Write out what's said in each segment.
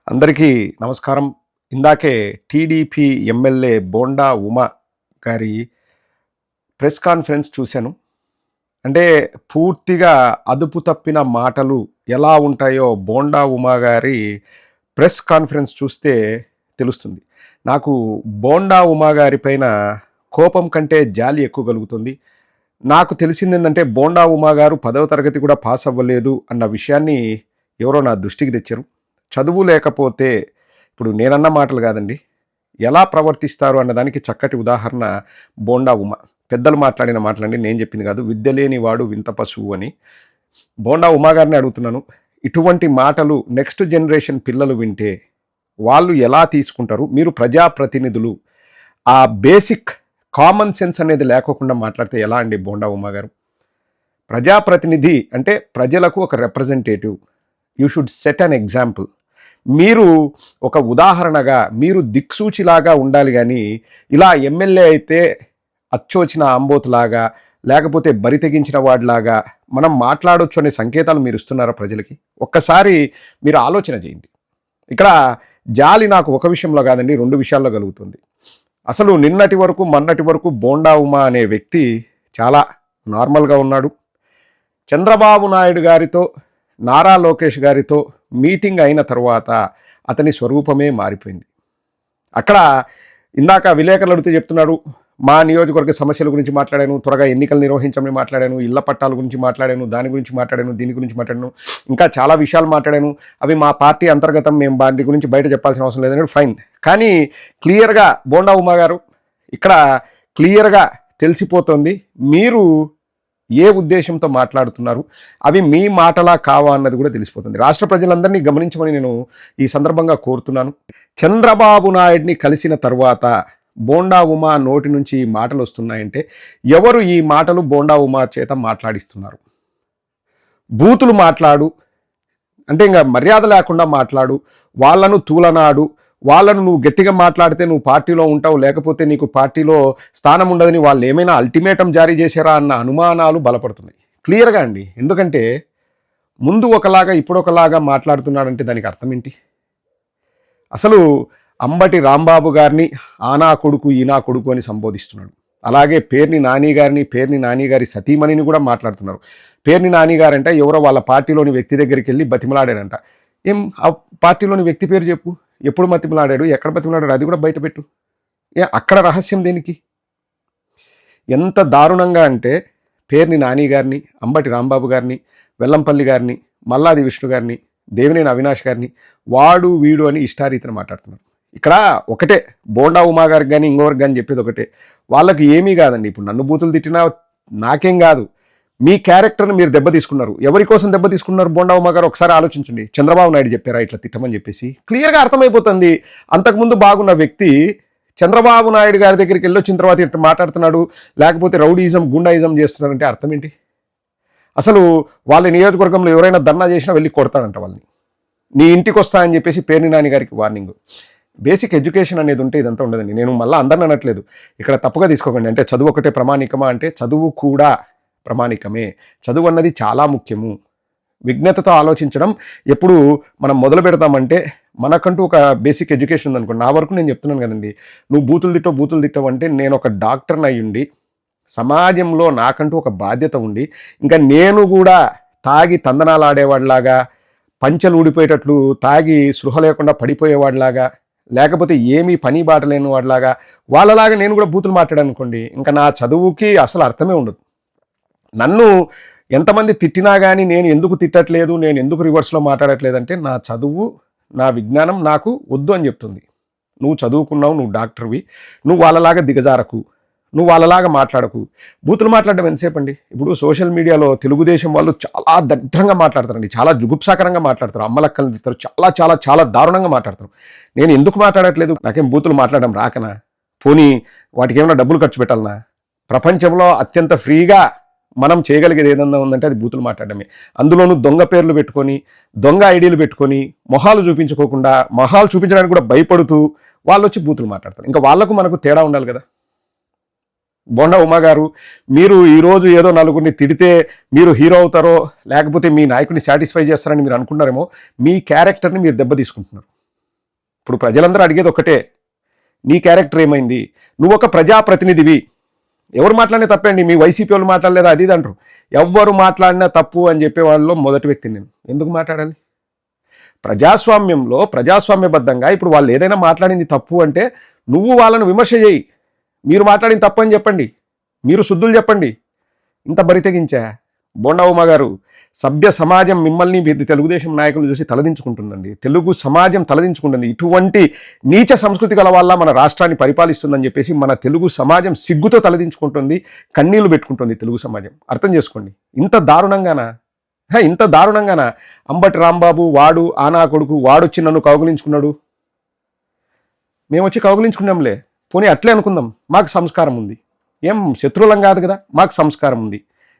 అందరికీ నమస్కారం. ఇందాకే టీడీపీ ఎమ్మెల్యే బోండా ఉమ గారి ప్రెస్ కాన్ఫరెన్స్ చూశాను. అంటే పూర్తిగా అదుపు తప్పిన మాటలు ఎలా ఉంటాయో బోండా ఉమ గారి ప్రెస్ కాన్ఫరెన్స్ చూస్తే తెలుస్తుంది. నాకు బోండా ఉమ గారి పైన కోపం కంటే జాలి ఎక్కువ కలుగుతుంది. నాకు తెలిసిందేంటంటే బోండా ఉమ గారు 10వ తరగతి కూడా పాస్ అవ్వలేదు అన్న విషయాన్ని ఎవరో నా దృష్టికి తెచ్చారు. చదువు లేకపోతే ఇప్పుడు నేనన్న మాటలు కాదండి, ఎలా ప్రవర్తిస్తారు అన్నదానికి చక్కటి ఉదాహరణ బోండా ఉమ. పెద్దలు మాట్లాడిన మాటలండి, నేను చెప్పింది కాదు. విద్య లేని వాడు వింత పశువు అని. బోండా ఉమ గారిని అడుగుతున్నాను, ఇటువంటి మాటలు నెక్స్ట్ జనరేషన్ పిల్లలు వింటే వాళ్ళు ఎలా తీసుకుంటారు? మీరు ప్రజాప్రతినిధులు, ఆ బేసిక్ కామన్ సెన్స్ అనేది లేకోకుండా మాట్లాడితే ఎలా అండి బోండా ఉమ గారు? ప్రజాప్రతినిధి అంటే ప్రజలకు ఒక representative. You should set an example. మీరు ఒక ఉదాహరణగా, మీరు దిక్సూచిలాగా ఉండాలి. కానీ ఇలా ఎమ్మెల్యే అయితే అచ్చోచిన ఆంబోతులాగా, లేకపోతే బరి తెగించిన వాడిలాగా మనం మాట్లాడొచ్చు అనే సంకేతాలు మీరు ఇస్తున్నారా ప్రజలకి? ఒక్కసారి మీరు ఆలోచన చేయండి. ఇక్కడ జాలి నాకు ఒక విషయంలో కాదండి, 2 విషయాల్లో కలుగుతుంది. అసలు నిన్నటి వరకు మొన్నటి వరకు బోండా ఉమ అనే వ్యక్తి చాలా నార్మల్గా ఉన్నాడు. చంద్రబాబు నాయుడు గారితో, నారా లోకేష్ గారితో మీటింగ్ అయిన తర్వాత అతని స్వరూపమే మారిపోయింది. అక్కడ ఇందాక విలేకరులు అడిగితే చెప్తున్నారు, మా నియోజకవర్గ సమస్యల గురించి మాట్లాడాను, త్వరగా ఎన్నికలు నిర్వహించమని మాట్లాడాను, ఇళ్ల పట్టాల గురించి మాట్లాడాను, దాని గురించి మాట్లాడాను, దీని గురించి మాట్లాడాను, ఇంకా చాలా విషయాలు మాట్లాడాను. అవి మా పార్టీ అంతర్గతం, మేము వాటి గురించి బయట చెప్పాల్సిన అవసరం లేదని ఫైన్. కానీ క్లియర్గా బోండా ఉమ గారు ఇక్కడ క్లియర్గా తెలిసిపోతుంది మీరు ఏ ఉద్దేశంతో మాట్లాడుతున్నారు, అవి మీ మాటలా కావా అన్నది కూడా తెలిసిపోతుంది. రాష్ట్ర ప్రజలందరినీ గమనించమని నేను ఈ సందర్భంగా కోరుతున్నాను. చంద్రబాబు నాయుడిని కలిసిన తర్వాత బోండా ఉమ నోటి నుంచి ఈ మాటలు వస్తున్నాయంటే ఎవరు ఈ మాటలు బోండా ఉమ చేత మాట్లాడిస్తున్నారు? బూతులు మాట్లాడు అంటే ఇంకా మర్యాద లేకుండా మాట్లాడు, వాళ్ళను తూలనాడు, వాళ్ళను నువ్వు గట్టిగా మాట్లాడితే నువ్వు పార్టీలో ఉంటావు, లేకపోతే నీకు పార్టీలో స్థానం ఉండదని వాళ్ళు ఏమైనా అల్టిమేటం జారీ చేశారా అన్న అనుమానాలు బలపడుతున్నాయి క్లియర్గా అండి. ఎందుకంటే ముందు ఒకలాగా ఇప్పుడు ఒకలాగా మాట్లాడుతున్నాడంటే దానికి అర్థం ఏంటి? అసలు అంబటి రాంబాబు గారిని ఆనా కొడుకు ఈనా కొడుకు అని సంబోధిస్తున్నాడు. అలాగే పేర్ని నాని గారిని, పేర్ని నాని గారి సతీమణిని కూడా మాట్లాడుతున్నారు. పేర్ని నాని గారంట ఎవరో వాళ్ళ పార్టీలోని వ్యక్తి దగ్గరికి వెళ్ళి బతిమలాడాడంట. ఏం ఆ పార్టీలోని వ్యక్తి పేరు చెప్పు, ఎప్పుడు బతిమలాడాడు, ఎక్కడ బతిమలాడాడు, అది కూడా బయటపెట్టు. అక్కడ రహస్యం దేనికి? ఎంత దారుణంగా అంటే పేర్ని నాని గారిని, అంబటి రాంబాబు గారిని, వెల్లంపల్లి గారిని, మల్లాది విష్ణు గారిని, దేవినేని అవినాష్ గారిని వాడు వీడు అని ఇష్టారీతిని మాట్లాడుతున్నారు. ఇక్కడ ఒకటే బోండా ఉమా గారికి కానీ ఇంకోరికి కానీ చెప్పేది ఒకటే, వాళ్ళకి ఏమీ కాదండి. ఇప్పుడు నన్ను బూతులు తిట్టినా నాకేం కాదు, మీ క్యారెక్టర్ని మీరు దెబ్బ తీసుకున్నారు. ఎవరి కోసం దెబ్బ తీసుకున్నారు బోండా ఉమా గారు ఒకసారి ఆలోచించండి. చంద్రబాబు నాయుడు చెప్పారా ఇట్లా తిట్టమని చెప్పేసి? క్లియర్గా అర్థమైపోతుంది. అంతకుముందు బాగున్న వ్యక్తి చంద్రబాబు నాయుడు గారి దగ్గరికి వెళ్ళి వచ్చిన తర్వాత ఇట్లా మాట్లాడుతున్నాడు, లేకపోతే రౌడీజం గుండాయిజం చేస్తున్నారంటే అర్థం ఏంటి? అసలు వాళ్ళ నియోజకవర్గంలో ఎవరైనా ధర్నా చేసినా వెళ్ళి కొడతాడంట వాళ్ళని. నీ ఇంటికి వస్తా అని చెప్పేసి పేర్ని నాని గారికి వార్నింగ్. బేసిక్ ఎడ్యుకేషన్ అనేది ఉంటే ఇదంతా ఉండదండి. నేను మళ్ళీ అందరిని అనట్లేదు, ఇక్కడ తప్పుగా తీసుకోకండి. అంటే చదువు ఒకటే ప్రమాణికమా అంటే చదువు కూడా ప్రమాణికమే. చదువు అన్నది చాలా ముఖ్యము. విజ్ఞతతో ఆలోచించడం ఎప్పుడు మనం మొదలు పెడతామంటే మనకంటూ ఒక బేసిక్ ఎడ్యుకేషన్ ఉందనుకోండి. నా వరకు నేను చెప్తున్నాను కదండి, నువ్వు బూతులు తిట్టవు అంటే నేను ఒక డాక్టర్ని అయ్యుండి సమాజంలో నాకంటూ ఒక బాధ్యత ఉండి ఇంకా నేను కూడా తాగి తందనాలు ఆడేవాడిలాగా, పంచలు ఊడిపోయేటట్లు తాగి స్పృహ లేకుండా పడిపోయేవాడిలాగా, లేకపోతే ఏమీ పని బాట లేని వాడిలాగా వాళ్ళలాగా నేను కూడా బూతులు మాట్లాడాను అనుకోండి, ఇంకా నా చదువుకి అసలు అర్థమే ఉండదు. నన్ను ఎంతమంది తిట్టినా కానీ నేను ఎందుకు తిట్టట్లేదు, నేను ఎందుకు రివర్స్లో మాట్లాడట్లేదంటే నా చదువు, నా విజ్ఞానం నాకు వద్దు అని చెప్తుంది. నువ్వు చదువుకున్నావు, నువ్వు డాక్టర్వి, నువ్వు వాళ్ళలాగా దిగజారకు, నువ్వు వాళ్ళలాగా మాట్లాడకు. బూతులు మాట్లాడడం ఎంతసేపు అండి? ఇప్పుడు సోషల్ మీడియాలో తెలుగుదేశం వాళ్ళు చాలా దరిద్రంగా మాట్లాడతారండి, చాలా జుగుప్సాకరంగా మాట్లాడతారు, అమ్మలక్కలు తీస్తారు, చాలా చాలా చాలా దారుణంగా మాట్లాడతారు. నేను ఎందుకు మాట్లాడట్లేదు? నాకేం బూతులు మాట్లాడడం రాకనా? పోనీ వాటికి ఏమైనా డబ్బులు ఖర్చు పెట్టాలనా? ప్రపంచంలో అత్యంత ఫ్రీగా మనం చేయగలిగేది ఏదన్నా ఉందంటే అది బూతులు మాట్లాడడమే. అందులోనూ దొంగ పేర్లు పెట్టుకొని, దొంగ ఐడీలు పెట్టుకొని, మొహాలు చూపించుకోకుండా, మొహాలు చూపించడానికి కూడా భయపడుతూ వాళ్ళు వచ్చి బూతులు మాట్లాడతారు. ఇంకా వాళ్లకు మనకు తేడా ఉండాలి కదా. బోండా ఉమ గారు, మీరు ఈరోజు ఏదో నలుగురిని తిడితే మీరు హీరో అవుతారో, లేకపోతే మీ నాయకుడిని సాటిస్ఫై చేస్తారని మీరు అనుకున్నారేమో, మీ క్యారెక్టర్ని మీరు దెబ్బ తీసుకుంటున్నారు. ఇప్పుడు ప్రజలందరూ అడిగేది ఒకటే, నీ క్యారెక్టర్ ఏమైంది? నువ్వు ఒక ప్రజాప్రతినిధివి. ఎవరు మాట్లాడినా తప్పండి, మీ వైసీపీ వాళ్ళు మాట్లాడలేదా అది ఇది అంటారు. ఎవ్వరు మాట్లాడినా తప్పు అని చెప్పే వాళ్ళలో మొదటి వ్యక్తిని నేను. ఎందుకు మాట్లాడాలి? ప్రజాస్వామ్యంలో ప్రజాస్వామ్యబద్ధంగా ఇప్పుడు వాళ్ళు ఏదైనా మాట్లాడింది తప్పు అంటే నువ్వు వాళ్ళను విమర్శ చేయి. మీరు మాట్లాడింది తప్పు అని చెప్పండి, మీరు శుద్ధులు చెప్పండి. ఇంత బరి తెగించా? బోండా ఉమ గారు, సభ్య సమాజం మిమ్మల్ని తెలుగుదేశం నాయకులు చూసి తలదించుకుంటుందండి. తెలుగు సమాజం తలదించుకుంటుంది. ఇటువంటి నీచ సంస్కృతి గల వల్ల మన రాష్ట్రాన్ని పరిపాలిస్తుందని చెప్పేసి మన తెలుగు సమాజం సిగ్గుతో తలదించుకుంటుంది, కన్నీళ్లు పెట్టుకుంటుంది తెలుగు సమాజం. అర్థం చేసుకోండి. ఇంత దారుణంగానా? ఇంత దారుణంగానా? అంబటి రాంబాబు వాడు ఆనా కొడుకు వాడొచ్చి నన్ను కౌగులించుకున్నాడు, మేము వచ్చి కౌగులించుకున్నాంలే, పోనీ అట్లే అనుకుందాం, మాకు సంస్కారం ఉంది. ఏం శత్రువులం కాదు కదా, మాకు సంస్కారం ఉంది.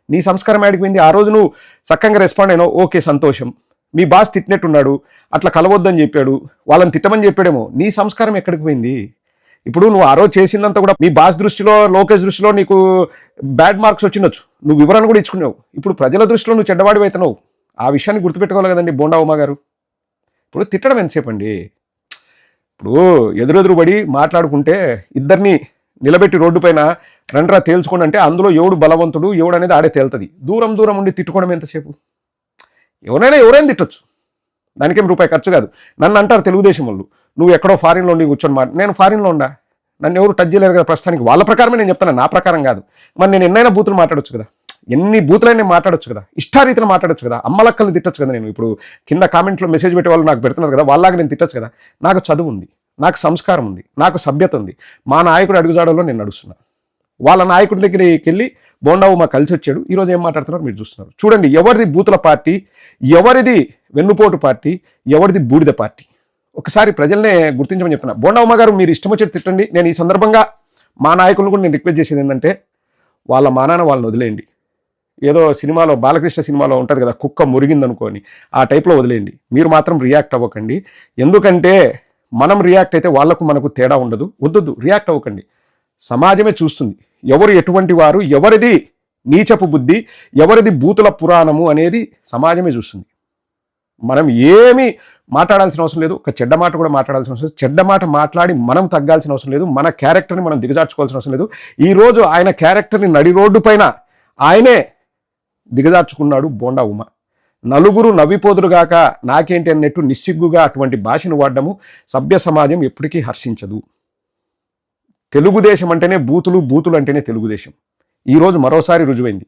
నీ సంస్కారం ఆడిపోయింది. ఆ రోజు నువ్వు చక్కగా రెస్పాండ్ అయినావు, ఓకే సంతోషం. మీ బాస్ తిట్టినట్టున్నాడు, అట్లా కలవద్దని చెప్పాడు, వాళ్ళని తిట్టమని చెప్పాడేమో. నీ సంస్కారం ఎక్కడికి పోయింది? ఇప్పుడు నువ్వు ఆ రోజు చేసిందంతా కూడా మీ బాస్ దృష్టిలో, లోకేష్ దృష్టిలో నీకు బ్యాడ్ మార్క్స్ వచ్చినొచ్చు, నువ్వు వివరణ కూడా ఇచ్చుకున్నావు. ఇప్పుడు ప్రజల దృష్టిలో నువ్వు చెడ్డవాడివి అవుతున్నావు. ఆ విషయాన్ని గుర్తుపెట్టుకోవాలి కదండి బోండా ఉమ గారు. ఇప్పుడు తిట్టడం ఎంతసేపు అండి? ఇప్పుడు ఎదురెదురుబడి మాట్లాడుకుంటే ఇద్దరిని నిలబెట్టి రోడ్డు పైన రండ్రా తేల్చుకోండి అంటే అందులో ఎవడు బలవంతుడు ఎవడు అనేది ఆడే తేలుతుంది. దూరం దూరం ఉండి తిట్టుకోవడం ఎంతసేపు? ఎవరైనా తిట్టొచ్చు, దానికేం రూపాయి ఖర్చు కాదు. నన్ను అంటారు తెలుగుదేశం వాళ్ళు, నువ్వు ఎక్కడో ఫారిన్లో ఉండి కూర్చొని నేను ఫారిన్లో ఉండా, నన్ను ఎవరు టచ్ చేయలేరు కదా ప్రస్తుతానికి. వాళ్ళ ప్రకారమే నేను చెప్తాను, నా ప్రకారం కాదు. మరి నేను ఎన్నైనా బూతులు మాట్లాడొచ్చు కదా, ఎన్ని బూతులైనా నేను మాట్లాడొచ్చు కదా, ఇష్టారీతిని మాట్లాడొచ్చు కదా, అమ్మలక్కల్ని తిట్టచ్చు కదా. నేను ఇప్పుడు కింద కామెంట్లో మెసేజ్ పెట్టే వాళ్ళు నాకు పెడుతున్నారు కదా, వాళ్ళలాగా నేను తిట్టచ్చు కదా. నాకు చదువు ఉంది, నాకు సంస్కారం ఉంది, నాకు సభ్యత ఉంది. మా నాయకుడు అడుగుజాడలో నేను నడుస్తున్నా. వాళ్ళ నాయకుడి దగ్గరికి వెళ్ళి బోండా ఉమ కలిసి వచ్చాడు. ఈరోజు ఏం మాట్లాడుతున్నారు మీరు చూస్తున్నారు. చూడండి, ఎవరిది బూతుల పార్టీ, ఎవరిది వెన్నుపోటు పార్టీ, ఎవరిది బూడిద పార్టీ. ఒకసారి ప్రజల్నే గుర్తించమని చెప్తున్నా. బోండా ఉమ గారు, మీరు ఇష్టం వచ్చేది తిట్టండి. నేను ఈ సందర్భంగా మా నాయకులను కూడా నేను రిక్వెస్ట్ చేసేది ఏంటంటే, వాళ్ళ మానాన వాళ్ళని వదిలేయండి. ఏదో సినిమాలో, బాలకృష్ణ సినిమాలో ఉంటుంది కదా, కుక్క మురిగిందనుకోని ఆ టైప్లో వదిలేయండి. మీరు మాత్రం రియాక్ట్ అవ్వకండి. ఎందుకంటే మనం రియాక్ట్ అయితే వాళ్లకు మనకు తేడా ఉండదు. వద్దు, రియాక్ట్ అవ్వకండి. సమాజమే చూస్తుంది ఎవరు ఎటువంటి వారు, ఎవరిది నీచపు బుద్ధి, ఎవరిది బూతుల పురాణము అనేది సమాజమే చూస్తుంది. మనం ఏమీ మాట్లాడాల్సిన అవసరం లేదు. ఒక చెడ్డ మాట కూడా మాట్లాడాల్సిన అవసరం లేదు. చెడ్డ మాట మాట్లాడి మనం తగ్గాల్సిన అవసరం లేదు. మన క్యారెక్టర్ని మనం దిగజార్చుకోవాల్సిన అవసరం లేదు. ఈరోజు ఆయన క్యారెక్టర్ని నడి రోడ్డు పైన ఆయనే దిగజార్చుకున్నాడు బోండా ఉమ. నలుగురు నవ్విపోదురుగాక నాకేంటి అన్నట్టు నిస్సిగ్గుగా అటువంటి భాషను వాడడము సభ్య సమాజం ఎప్పటికీ హర్షించదు. తెలుగుదేశం అంటేనే బూతులు, బూతులు అంటేనే తెలుగుదేశం. ఈరోజు మరోసారి రుజువైంది.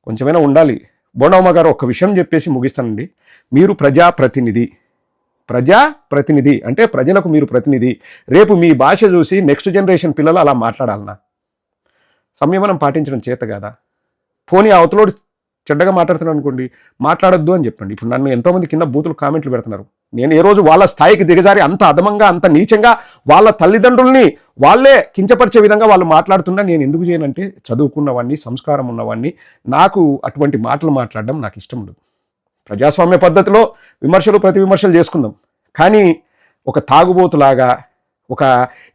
కొంచెమైనా ఉండాలి. బోండా ఉమ గారు, ఒక్క విషయం చెప్పేసి ముగిస్తానండి. మీరు ప్రజాప్రతినిధి అంటే ప్రజలకు మీరు ప్రతినిధి. రేపు మీ భాష చూసి నెక్స్ట్ జనరేషన్ పిల్లలు అలా మాట్లాడాలన్నా సంయమనం పాటించడం చేత కాదా? పోనీ అవతలోడు చెడ్డగా మాట్లాడుతున్నాను అనుకోండి, మాట్లాడొద్దు అని చెప్పండి. ఇప్పుడు నన్ను ఎంతోమంది కింద బూతులు కామెంట్లు పెడుతున్నారు. నేను ఏ రోజు వాళ్ళ స్థాయికి దిగజారి అంత అధమంగా, అంత నీచంగా వాళ్ళ తల్లిదండ్రుల్ని వాళ్ళే కించపరిచే విధంగా వాళ్ళు మాట్లాడుతున్నా నేను ఎందుకు చేయనంటే, చదువుకున్నవాడిని, సంస్కారం ఉన్నవాడిని, నాకు అటువంటి మాటలు మాట్లాడడం నాకు ఇష్టం ఉండదు. ప్రజాస్వామ్య పద్ధతిలో విమర్శలు ప్రతి విమర్శలు చేసుకుందాం. కానీ ఒక తాగుబోతులాగా, ఒక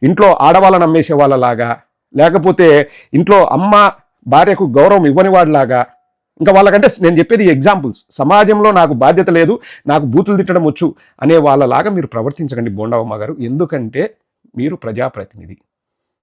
ఇంట్లో ఆడవాళ్ళని అమ్మేసే వాళ్ళలాగా, లేకపోతే ఇంట్లో అమ్మ భార్యకు గౌరవం ఇవ్వని వాడిలాగా, ఇంకా వాళ్ళకంటే నేను చెప్పేది ఎగ్జాంపుల్స్. సమాజంలో నాకు బాధ్యత లేదు, నాకు బూతులు తిట్టడం వచ్చు అనే వాళ్ళలాగా మీరు ప్రవర్తించకండి బోండా ఉమ గారు. ఎందుకంటే మీరు ప్రజాప్రతినిధి.